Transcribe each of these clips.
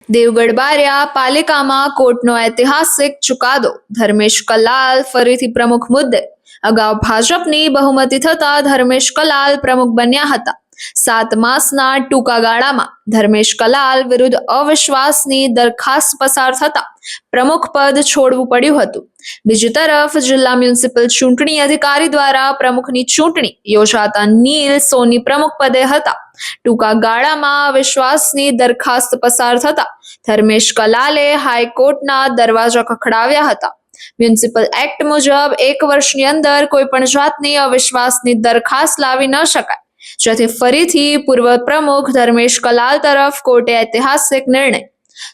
દેવગઢ બારિયા પાલિકામાં કોર્ટનો ઐતિહાસિક ચુકાદો, ધર્મેશ કલાલ ફરીથી પ્રમુખ મુદ્દે। અગાઉ ભાજપની બહુમતી થતા ધર્મેશ કલાલ પ્રમુખ બન્યા હતા। 7 માસના ટૂંકા ગાળામાં ધર્મેશ કલાલ વિરુદ્ધ અવિશ્વાસની દરખાસ્ત પસાર થતા પ્રમુખ પદ છોડવું પડ્યું હતું। બીજી તરફ જિલ્લા મ્યુનિસિપલ ચૂંટણી અધિકારી દ્વારા પ્રમુખની ચૂંટણી યોજાતા નીલ સોની પ્રમુખ પદે હતા। ટૂંકા ગાળામાં અવિશ્વાસની દરખાસ્ત પસાર થતા ધર્મેશ કલાલે હાઈકોર્ટના દરવાજા ખખડાવ્યા હતા। મ્યુનિસિપલ એક્ટ મુજબ 1 વર્ષની અંદર કોઈ પણ જાતની અવિશ્વાસની દરખાસ્ત લાવી ન શકાય, જેથી ફરીથી પૂર્વ પ્રમુખ ધર્મેશ કલાલ તરફ કોર્ટે ઐતિહાસિક નિર્ણય।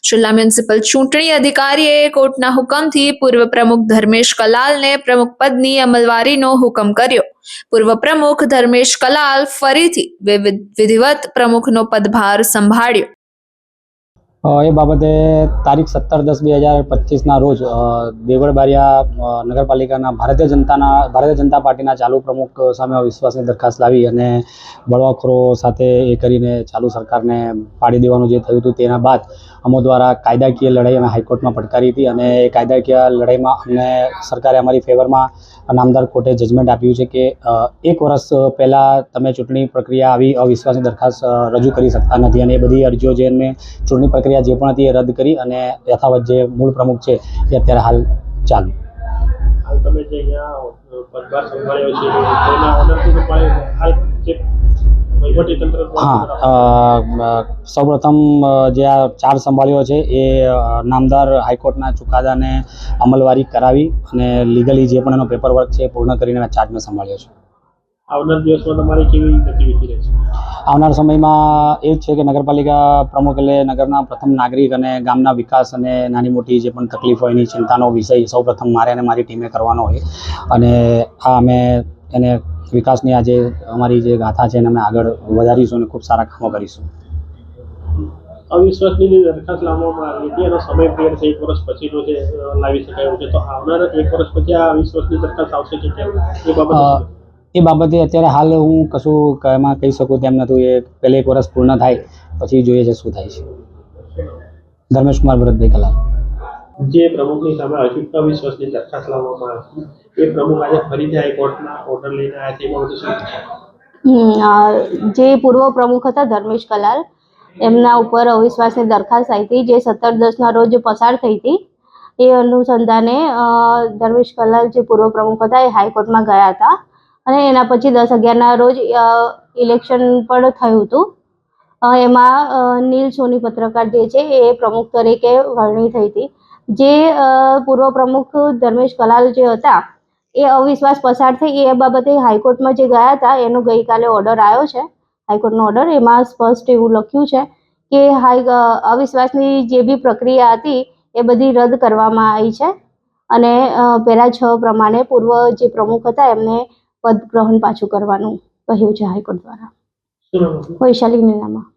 જિલ્લા મ્યુનિસિપલ ચૂંટણી અધિકારીએ કોર્ટના હુકમથી પૂર્વ પ્રમુખ ધર્મેશ કલાલને પ્રમુખ પદની અમલવારીનો હુકમ કર્યો। પૂર્વ પ્રમુખ ધર્મેશ કલાલ ફરીથી વિધિવત પ્રમુખનો પદભાર સંભાળ્યો। એ બાબતે તારીખ 17/10/2025ના રોજ દેવગઢ બારિયા નગરપાલિકાના ભારતીય જનતા પાર્ટીના ચાલુ પ્રમુખ સામે અવિશ્વાસની દરખાસ્ત લાવી અને બળવાખોરો સાથે એ કરીને ચાલુ સરકારને પાડી દેવાનું જે થયું હતું, તેના બાદ અમો દ્વારા કાયદાકીય લડાઈ અમે હાઈકોર્ટમાં પડકારી હતી અને એ કાયદાકીય લડાઈમાં અમને સરકારે અમારી ફેવરમાં નામદાર કોર્ટે જજમેન્ટ આપ્યું છે કે 1 વર્ષ પહેલાં તમે ચૂંટણી પ્રક્રિયા આવી અવિશ્વાસની દરખાસ્ત રજૂ કરી શકતા નથી અને એ બધી અરજીઓ જે મેં ચૂંટણી પ્રક્રિયા જે પણ હતી એ રદ કરી અને યથાવત જે મૂળ પ્રમુખ છે એ અત્યારે હાલ ચાલુ। તમે જે અહીંયા પદભાર સંભાળ્યો છે તેના ઓર્ડરથી હાલ જે વહીવટી તંત્ર સૌપ્રથમ જે આ ચાર્જ સંભાળ્યો છે એ નામદાર હાઈકોર્ટના ચુકાદાને અમલવારી કરાવી અને લીગલી જે પણ એનો પેપર વર્ક છે એ પૂર્ણ કરીને ચાર્જ મેં સંભાળ્યો છે। આવનાર દિવસમાં તમારી કેવી ગતિવિધિ રહેશે? આવનાર સમયમાં એ જ છે કે નગરપાલિકા પ્રમુખ એટલે નગરના પ્રથમ નાગરિક અને ગામના વિકાસ અને નાની મોટી જે પણ તકલીફ હોય એની ચિંતાનો વિષય સૌપ્રથમ મારે અને મારી ટીમે કરવાનો હોય અને આ અમે એને વિકાસની આ જે અમારી જે ગાથા છે એને અમે આગળ વધારીશું અને ખૂબ સારા કામો કરીશું। અવિશ્વાસની દરખાસ્ત લાવવામાં આવી હતી, એનો સમય પિરિયડ છે 1 વર્ષ પછીનો છે લાવી શકાય એવું છે, તો આવનાર 1 વર્ષ પછી આ અવિશ્વાસની દરખાસ્ત આવશે કે કેમ એ બાબતે અત્યારે હાલ હું કશું એમાં કહી શકું તેમ નથી। એ પહેલે 1 વર્ષ પૂર્ણ થાય પછી જોઈએ છે શું થાય છે। ધર્મેશ કુમાર ભરતભાઈ કલાલ। જે પ્રમુખની સામે અવિશ્વાસની દરખાસ્ત લાવવામાં આવી એ પ્રમુખ આજે ફરીથી હાઈકોર્ટના ઓર્ડર લઈને આવ્યા છે, જે પૂર્વ પ્રમુખ હતા ધર્મેશ કલાલ, એમના ઉપર અવિશ્વાસની દરખાસ્ત આવી હતી જે 17/10ના રોજ પસાર થઈ હતી। એ અનુસંધાને ધર્મેશ કલાલ જે પૂર્વ પ્રમુખ હતા એ હાઈકોર્ટમાં ગયા હતા અને એના પછી 10/11ના રોજ ઇલેક્શન પણ થયું હતું। એમાં નીલ સોની પત્રકાર જે છે એ પ્રમુખ તરીકે વરણી થઈ હતી। જે પૂર્વ પ્રમુખ ધર્મેશ કલાલ જે હતા એ અવિશ્વાસ પસાર થઈ એ બાબતે હાઈકોર્ટમાં જે ગયા હતા એનો ગઈકાલે ઓર્ડર આવ્યો છે, હાઈકોર્ટનો ઓર્ડર। એમાં સ્પષ્ટ એવું લખ્યું છે કે અવિશ્વાસની જે બી પ્રક્રિયા હતી એ બધી રદ કરવામાં આવી છે અને પેરા 6 પ્રમાણે પૂર્વ જે પ્રમુખ હતા એમને પદ ગ્રહણ પાછું કરવાનું કહ્યું છે હાઈકોર્ટ દ્વારા। વૈશાલી નીનામાં।